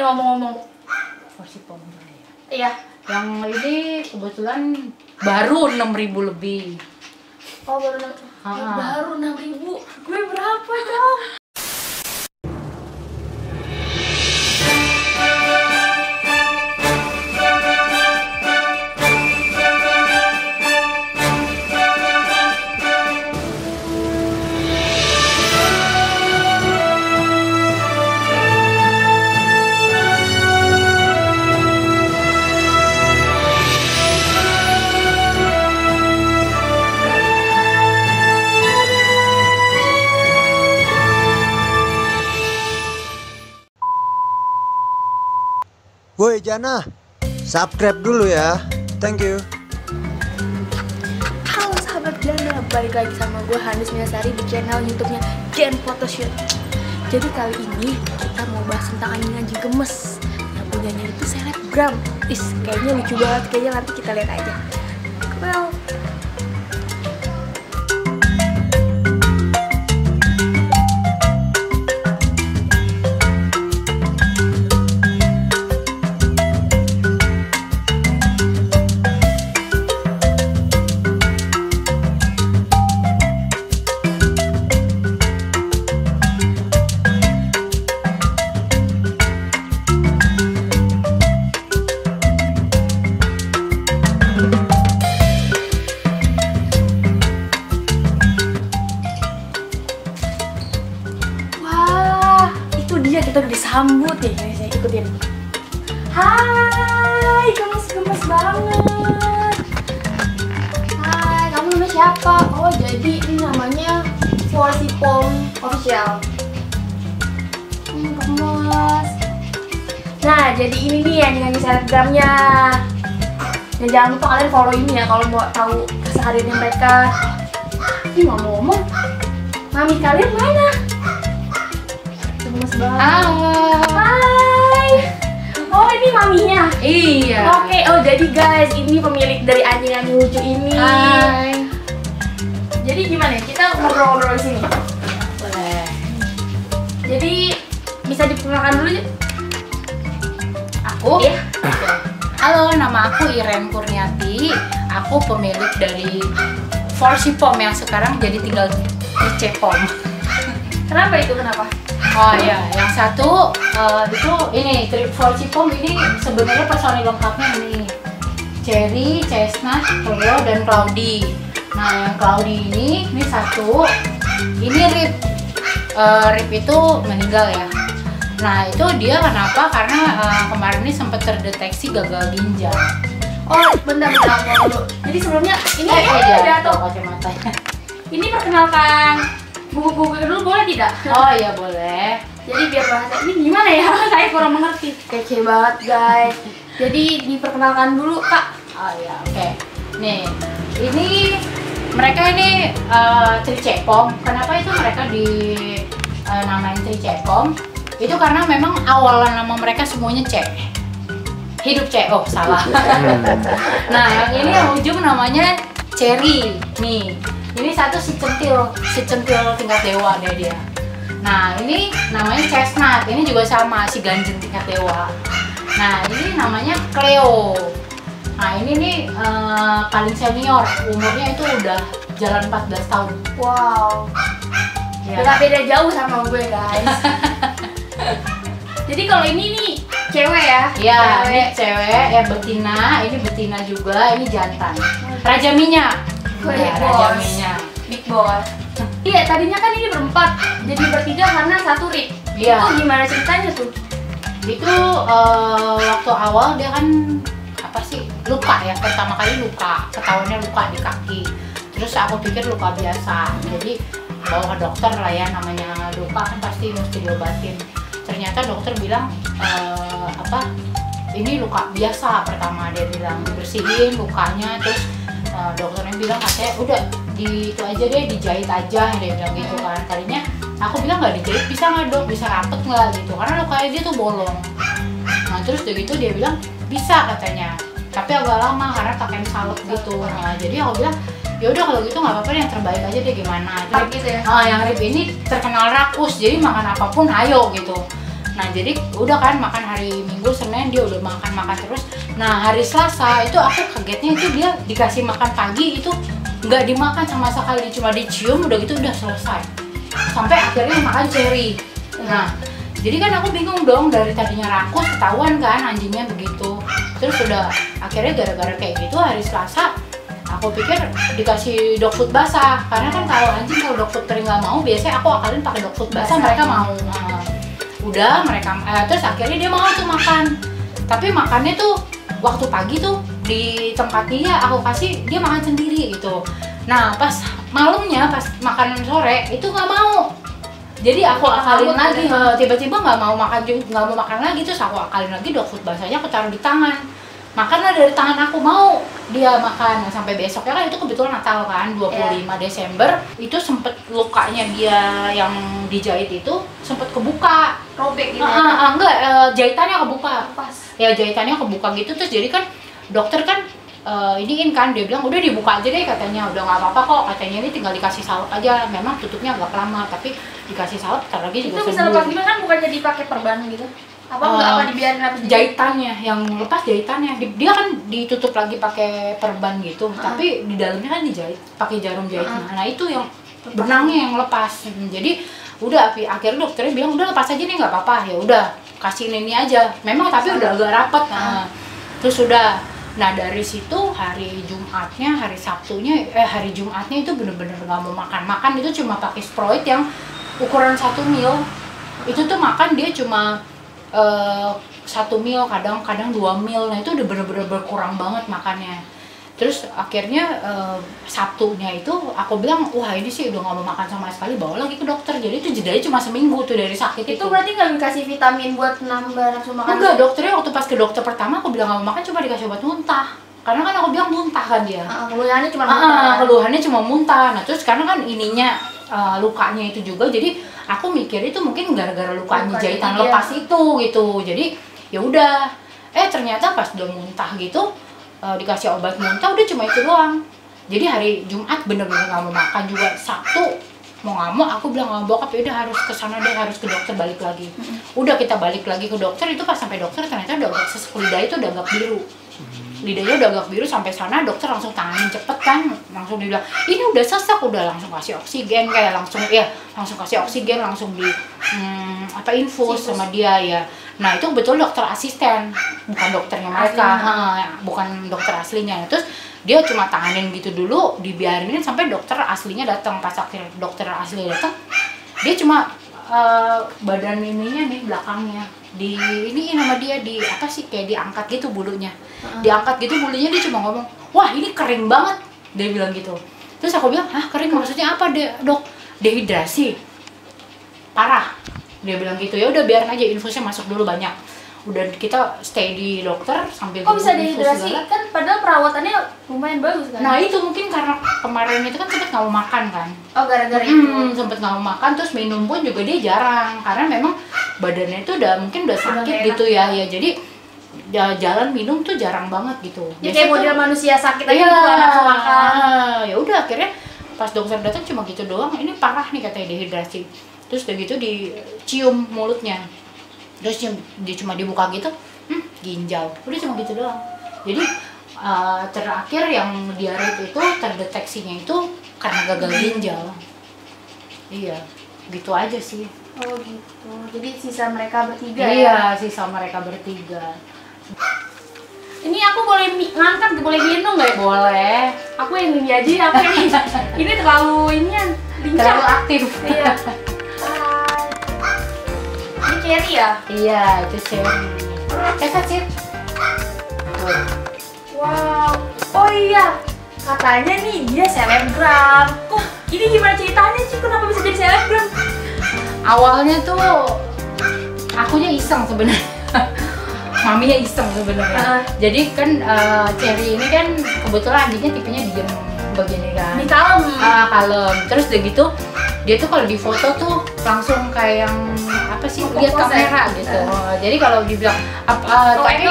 ngomong-ngomong? Forsipom ya. Iya. Yang ini kebetulan baru 6.000 lebih. Oh baru 6.000. Gue berapa dong? Woi Jana, subscribe dulu ya. Thank you. Halo sahabat Jana, balik lagi sama gue Hanis Miasari di channel YouTube-nya Gen Photoshoot. Jadi kali ini kita mau bahas tentang anjing-anjing gemes yang punyanya itu selebgram. Kayaknya lucu banget, kayaknya nanti kita lihat aja. Well, kita udah disambut ya, saya ikutin. Hai, gemes-gemes banget. Hai, kamu namanya siapa? Oh, jadi ini namanya Forsipom Official. Gemes. Nah, jadi ini nih yang selebgramnya. Ya, jangan lupa kalian follow ini ya kalau mau tahu kesehariannya mereka. Ini ngomong-ngomong, mami kalian mana? Halo. Hai. Oh ini maminya. Iya. Oke. Oh jadi guys, ini pemilik dari anjing-anjing lucu ini. Hai. Jadi gimana ya? Kita ngobrol-ngobrol di sini. Boleh. Jadi bisa diperkenalkan dulu ya? Aku? Iya. Halo, nama aku Iren Kurniati. Aku pemilik dari Forsipom yang sekarang jadi tinggal di Cepom. Kenapa itu? Kenapa? Oh ya, yang satu itu ini Forsipom ini sebenarnya personil lengkapnya ini Cherry, Chestnut, Cleo, dan Cloudy. Nah yang Cloudy ini satu, ini Rip. Rip itu meninggal ya. Nah itu dia kenapa? Karena kemarin ini sempat terdeteksi gagal ginjal. Oh bentar dulu. Jadi sebelumnya ini jatuh kacamatanya. Ini perkenalkan buku-buku dulu boleh tidak? Oh iya boleh. Jadi biar bahasa ini gimana ya? Saya kurang mengerti. Kece banget guys. Jadi diperkenalkan dulu kak. Oh iya oke. Nih ini mereka ini Tricepom. Kenapa itu mereka di namain Tricepom? Itu karena memang awalan nama mereka semuanya C. Hidup C. Oh salah. Nah yang ini yang ujung namanya Cherry. Nih. Ini satu si centil tingkat dewa dia. Nah ini namanya Chestnut, ini juga sama si ganjen tingkat dewa. Nah ini namanya Cleo. Nah ini nih paling senior, umurnya itu udah jalan 14 tahun. Wow. Ya. Beda jauh sama gue guys. Jadi kalau ini nih cewek ya? Iya, ini cewek ya betina, ini betina juga, ini jantan. Raja minyak. Raja minyak. Big boss. Iya, tadinya kan ini berempat, jadi bertiga karena satu Rip. Iya. Itu gimana ceritanya tuh? Itu waktu awal dia kan apa sih luka ya, pertama kali luka, ketahuannya luka di kaki. Terus aku pikir luka biasa, jadi bawa ke dokter lah ya, namanya luka kan pasti mesti diobatin. Ternyata dokter bilang ini luka biasa pertama, dia bilang dibersihin lukanya, terus dokternya bilang katanya udah itu aja deh, dijahit aja, dia bilang gitu kan. Tadinya aku bilang nggak dijahit bisa nggak dok, bisa rapet nggak gitu, karena lukanya dia tuh bolong. Nah terus begitu dia bilang bisa katanya, tapi agak lama karena pakai salep gitu. Nah jadi aku bilang ya udah kalau gitu nggak apa-apa, yang terbaik aja deh gimana. Gitu ya? Yang Rip ini terkenal rakus, jadi makan apapun ayo gitu. Nah jadi udah kan makan hari Minggu, Senin dia udah makan terus. Nah hari Selasa itu aku kagetnya itu dia dikasih makan pagi itu nggak dimakan sama sekali, cuma dicium udah gitu udah selesai. Sampai akhirnya makan cherry. Nah jadi kan aku bingung dong, dari tadinya rakus ketahuan kan anjingnya begitu. Terus udah akhirnya gara-gara kayak gitu hari Selasa aku pikir dikasih dog food basah, karena kan kalau anjing kalau dog food kering nggak mau, biasanya aku akalin pakai dog food basah, mereka mau. Udah mereka terus akhirnya dia mau tuh makan, tapi makannya tuh waktu pagi tuh di tempat dia aku kasih dia makan sendiri gitu. Nah pas malamnya pas makanan sore itu nggak mau, jadi aku akalin lagi, tiba-tiba nggak mau makan lagi, terus aku akalin lagi dog food basahnya aku taruh di tangan, makanlah dari tangan aku, mau dia makan. Nah, sampai besoknya kan itu kebetulan Natal kan 25 Desember itu sempet lukanya dia yang dijahit itu sempet kebuka, Robek gitu. Enggak, jahitannya kebuka. Pas. Ya jahitannya kebuka gitu, terus jadi kan dokter kan iniin kan, dia bilang udah dibuka aja deh katanya, udah nggak apa-apa kok katanya, ini tinggal dikasih salep aja, memang tutupnya agak lama tapi dikasih salep ntar lagi juga sembuh. Itu bisa lepas gimana kan, bukannya dipakai perban gitu? Apa enggak, apa dibiarin apa jahitannya yang lepas, jahitannya dia kan ditutup lagi pakai perban gitu, tapi di dalamnya kan dijahit pakai jarum jahit. Nah itu yang benangnya yang lepas. Jadi udah akhirnya dokternya bilang udah lepas aja nih nggak apa-apa, ya udah kasih ini aja, memang tapi udah agak rapat. Terus udah, nah dari situ hari Jumatnya, hari Jumatnya itu bener-bener nggak mau makan itu cuma pakai Sprite yang ukuran 1 mil. Itu tuh makan dia cuma 1 mil, kadang 2 mil. Nah itu udah bener-bener berkurang banget makannya. Terus akhirnya Sabtunya itu aku bilang, wah ini sih udah nggak mau makan sama sekali, bawa lagi ke dokter. Jadi itu jedanya cuma seminggu tuh dari sakit itu. Itu berarti nggak dikasih vitamin buat nambah nafsu makan? Enggak, dokternya waktu pas ke dokter pertama aku bilang nggak mau makan, cuma dikasih obat muntah. Karena kan aku bilang muntah kan dia. Keluhannya cuma muntah. Keluhannya cuma muntah. Nah terus karena kan ininya lukanya itu juga, jadi aku mikir itu mungkin gara-gara lukanya jahitan lepas itu gitu. Jadi ya udah, ternyata pas udah muntah gitu dikasih obat muntah, udah cuma itu doang. Jadi hari Jumat bener-bener nggak mau makan juga. Sabtu mau nggak mau aku bilang nggak bokap, ya udah harus ke sana deh, harus ke dokter, balik lagi. Udah kita balik lagi ke dokter, itu pas sampai dokter ternyata udah agak sesek lidah itu udah agak biru. Lidahnya udah agak biru, sampai sana dokter langsung tanganin cepet kan, langsung dibilang ini udah sesak, udah langsung kasih oksigen, kayak langsung kasih oksigen, langsung di infus sama dia ya. Nah itu betul dokter asisten, bukan dokternya mereka, bukan dokter aslinya. Terus dia cuma tanganin gitu dulu, dibiarin sampai dokter aslinya datang. Pas akhir dokter aslinya datang, dia cuma badan ininya nih belakangnya di ini sama dia di apa sih, kayak diangkat gitu bulunya, diangkat gitu bulunya, dia cuma ngomong, wah ini kering banget, dia bilang gitu. Terus aku bilang, hah kering maksudnya apa dok? Dehidrasi parah, dia bilang gitu. Ya udah biarin aja, infusnya masuk dulu banyak. Udah kita stay di dokter sambil kok bisa dehidrasi kan, padahal perawatannya lumayan bagus kan. Nah itu mungkin karena kemarin itu kan sempet nggak mau makan kan. Oh gara-gara itu sempet nggak mau makan, terus minum pun juga dia jarang, karena memang badannya itu udah sakit gitu ya. Jadi jalan minum tuh jarang banget gitu. Ya kayak model manusia sakit aja gitu, nafsu makan. Ya udah akhirnya pas dokter datang cuma gitu doang, ini parah nih katanya dehidrasi. Terus udah gitu dicium mulutnya, terus dia cuma dibuka gitu, ginjal, udah cuma gitu doang. Jadi terakhir yang diare itu terdeteksinya itu karena gagal ginjal. Iya, gitu aja sih. Oh gitu, jadi sisa mereka bertiga ya? Iya, sisa mereka bertiga. Ini aku boleh ngangkat, boleh gendong nggak ya? Boleh. Aku yang ini aja, aku yang ini terlalu inian, lincah. Terlalu aktif. Iya. Ini cherry ya? Iya, itu cherry. Sip. Wow. Oh iya, katanya nih dia selebgram. Kok ini gimana ceritanya sih? Kenapa bisa jadi selebgram? Awalnya tuh akunya iseng sebenarnya. Maminya iseng sebenarnya. Jadi kan Cherry ini kan kebetulan anjingnya tipenya diem begini kan. Di kalem. Kalem. Terus udah gitu dia tuh kalau di foto tuh langsung kayak yang apa sih, lihat kamera gitu. Jadi kalau dibilang tapi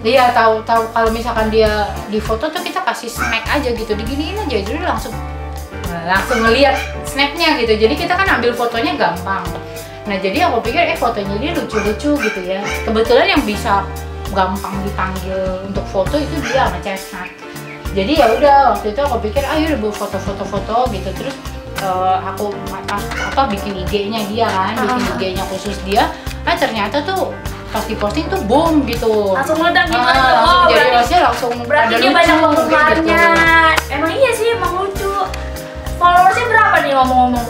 dia tahu kalau misalkan dia di foto tuh kita kasih snack aja gitu, diginiin aja, jadi langsung ngelihat snapnya gitu. Jadi kita kan ambil fotonya gampang. Nah jadi aku pikir fotonya dia lucu-lucu gitu ya. Kebetulan yang bisa gampang dipanggil untuk foto itu dia sama Chestnut. Jadi ya udah waktu itu aku pikir ayo udah foto-foto gitu. Terus aku bikin IG-nya dia kan, bikin IG-nya khusus dia. Ternyata tuh pas diposting tuh boom gitu. Langsung meledak gitu. Jadi langsung berarti dia banyak penggemarnya. Gitu. Emang iya sih, emang lucu. Followersnya berapa nih ngomong-ngomong?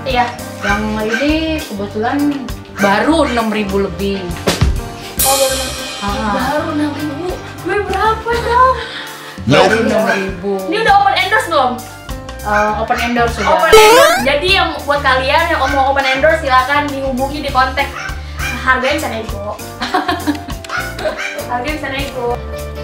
Iya. Yang ini kebetulan baru 6.000 lebih. Oh baru 6.000. Gue berapa dong? Baru 6.000. Ini udah open endorse belum? Open endorse sudah. Open endorse. Jadi yang buat kalian yang mau open endorse silakan dihubungi di kontak. Harganya bisa nego. Harganya bisa nego.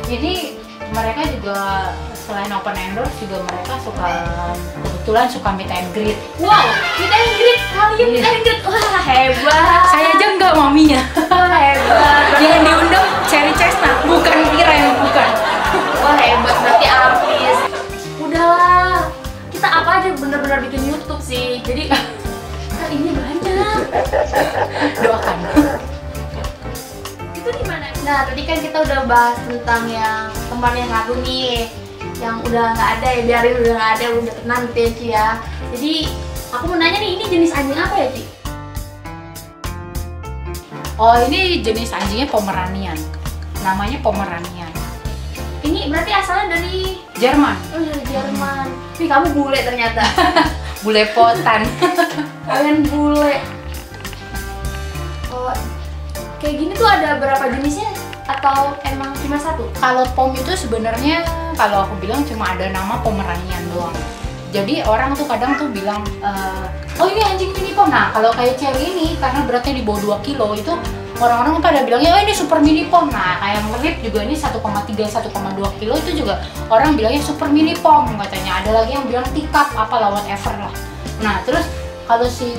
Jadi mereka juga selain open endorse juga mereka kebetulan suka meet and greet. Wow, meet and greet, kalian meet and greet, wah hebat. Saya aja enggak maminya. Wah hebat. Yang diundang Cherry Chestnut, bukan Irene, bukan. Wah hebat, berarti artis. Udahlah, kita apa aja bener-bener bikin YouTube sih. Jadi kan ini banyak. Doakan. Itu gimana? Nah tadi kan kita udah bahas tentang yang kemarin yang ngadu nih, yang udah nggak ada ya, biarin udah nggak ada, udah tenang gitu ya Ci ya. Jadi aku mau nanya nih, ini jenis anjing apa ya Ci? Oh ini jenis anjingnya Pomeranian, namanya Pomeranian. Ini berarti asalnya dari Jerman. Oh dari Jerman. Nih kamu bule ternyata. Bule potan. Kalian bule. Oh, kayak gini tuh ada berapa jenisnya? Atau emang cuma satu? Kalau Pom itu sebenarnya kalau aku bilang cuma ada nama Pomeranian doang. Jadi orang tuh kadang tuh bilang, oh ini anjing mini Pom. Nah kalau kayak Cherry ini karena beratnya di bawah 2 kilo itu orang-orang pada bilangnya oh ini super mini Pom. Nah kayak Rip juga ini 1,3 1,2 kilo itu juga orang bilangnya super mini Pom katanya. Ada lagi yang bilang teacup apalah whatever lah. Nah terus kalau si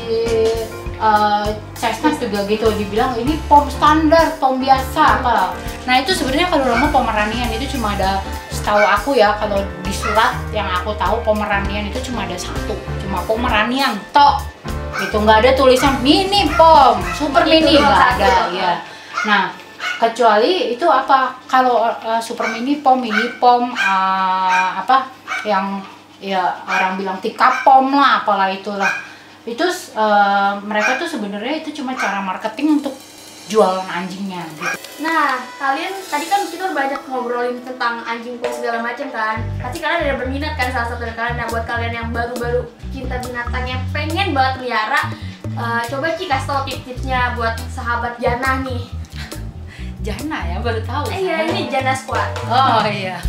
Chestnut juga gitu dibilang ini Pom standar, Pom biasa apalah. Nah itu sebenarnya kalau nama Pomeranian itu cuma ada, setahu aku ya kalau di surat yang aku tahu Pomeranian itu cuma ada satu, cuma Pomeranian tok. Itu nggak ada tulisan mini Pom, super mini nggak ada ya. Nah kecuali itu apa kalau super mini Pom apa yang ya orang bilang teacup Pom lah apalah itulah. Itu mereka tuh sebenarnya itu cuma cara marketing untuk jualan anjingnya gitu. Nah, kalian tadi kan kita banyak ngobrolin tentang anjing pom segala macam kan. Pasti kalian ada berminat kan salah satu dari kalian. Nah, buat kalian yang baru-baru cinta binatang yang pengen banget melihara, coba Ci kasih tau tips-tipsnya buat sahabat Jana nih. Jana ya baru tahu. Iya, ini Jana Squad. Oh iya.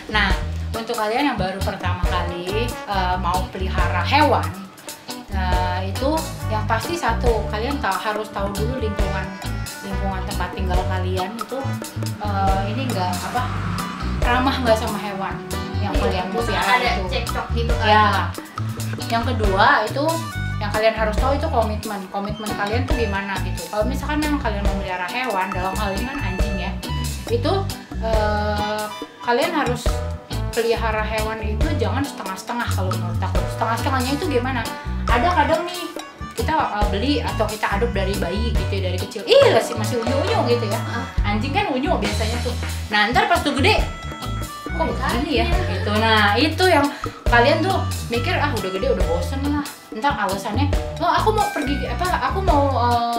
Nah, untuk kalian yang baru pertama kali mau pelihara hewan, itu yang pasti satu, kalian harus tahu dulu lingkungan tempat tinggal kalian itu ini enggak apa ramah nggak sama hewan yang kalian pelihara ada itu. cekcok gitu kan. Ya. Yang kedua itu yang kalian harus tahu itu komitmen kalian tuh gimana gitu. Kalau misalkan memang kalian memelihara hewan, dalam hal ini kan anjing ya, itu kalian harus pelihara hewan itu jangan setengah-setengah. Kalau menurut aku setengah-setengahnya itu gimana, ada kadang nih kita beli atau kita adop dari bayi gitu ya, dari kecil masih unyu-unyu gitu ya. Anjing kan unyu biasanya tuh, nah ntar pas tuh gede kok begini ya gitu. Nah itu yang kalian tuh mikir udah gede udah bosen lah, ntar alasannya oh aku mau pergi aku mau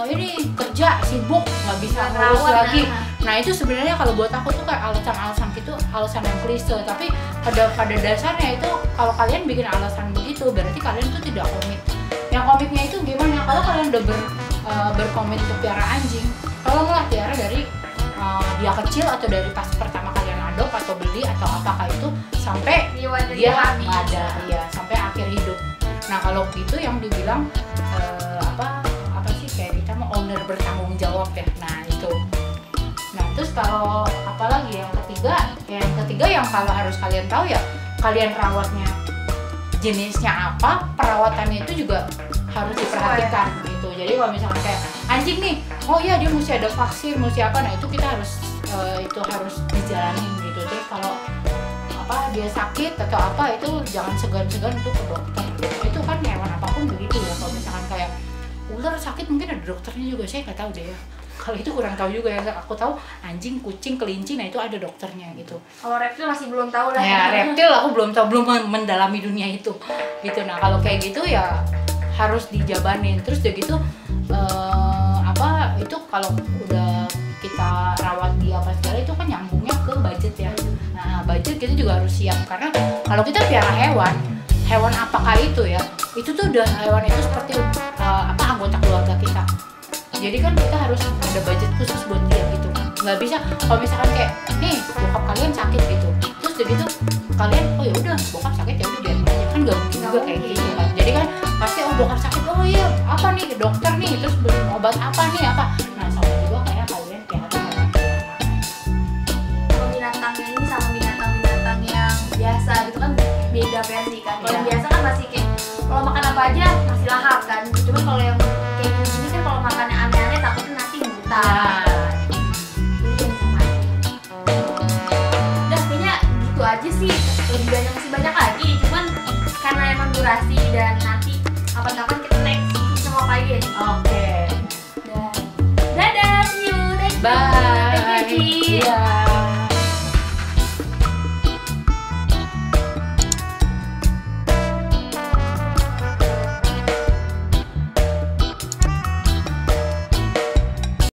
ini kerja sibuk nggak bisa ngurus lagi. Nah itu sebenarnya kalau buat aku tuh kayak alasan gitu, alasan yang klise, tapi pada dasarnya itu kalau kalian bikin alasan begitu berarti kalian tuh tidak komit. Yang komitnya itu gimana? Kalau kalian udah berkomit untuk piara anjing, tolonglah piara dari dia kecil atau dari pas pertama kalian adop atau beli atau apakah itu sampai dia ada ya sampai akhir hidup. Nah kalau gitu yang dibilang apa sih kayak kita mau owner bertanggung jawab ya. Nah itu. Nah terus kalau apalagi yang ketiga yang kalau harus kalian tahu ya, kalian rawatnya jenisnya apa, perawatannya itu juga harus diperhatikan gitu. Jadi kalau misalnya kayak anjing nih, oh iya dia mesti ada vaksin, mesti apa, nah itu kita harus dijalanin gitu. Terus kalau dia sakit atau apa itu jangan segan-segan untuk ke dokter. itu kan hewan apapun begitu ya. Kalau misalkan kayak ular sakit mungkin ada dokternya juga, saya nggak tahu deh ya. Kalau itu kurang tahu juga ya. Aku tahu anjing, kucing, kelinci, nah itu ada dokternya gitu. Kalau reptil masih belum tahu lah. Ya reptil aku belum tahu, belum mendalami dunia itu gitu. Nah kalau kayak gitu ya harus dijabanin. Terus udah gitu apa itu kalau udah kita rawat di apa segala itu kan nyambungnya ke budget ya. Nah budget kita juga harus siap, karena kalau kita piara hewan apakah itu ya, itu tuh udah hewan itu seperti apa anggota keluarga kita. Jadi kan kita harus ada budget khusus buat dia gitu. Nggak bisa kalau misalkan kayak nih bokap kalian sakit gitu, terus udah gitu kalian oh ya udah bokap sakit ya udah biarin aja, kan nggak mungkin juga kayak gitu kan. Jadi kan pasti oh bokap sakit, oh iya apa nih ke dokter nih, terus beli obat apa nih apa. Nah sama juga kayak kalian kayak hewan. Kalau binatangnya ini sama binatang-binatang yang biasa gitu kan beda versi kan. Kalau yang biasa kan masih kayak kalau makan apa aja masih lahap kan. Cuma kalau yang kayak gini kan kalau makannya aneh-aneh takutnya nanti buta. Jadi yang sama aja. Udah kayaknya gitu aja sih. Lebih banyak masih banyak lagi. Cuman karena emang durasi dan nanti kapan-kapan kita next sama apa lagi ya. Oke. Dadah, see you, thank you. Bye.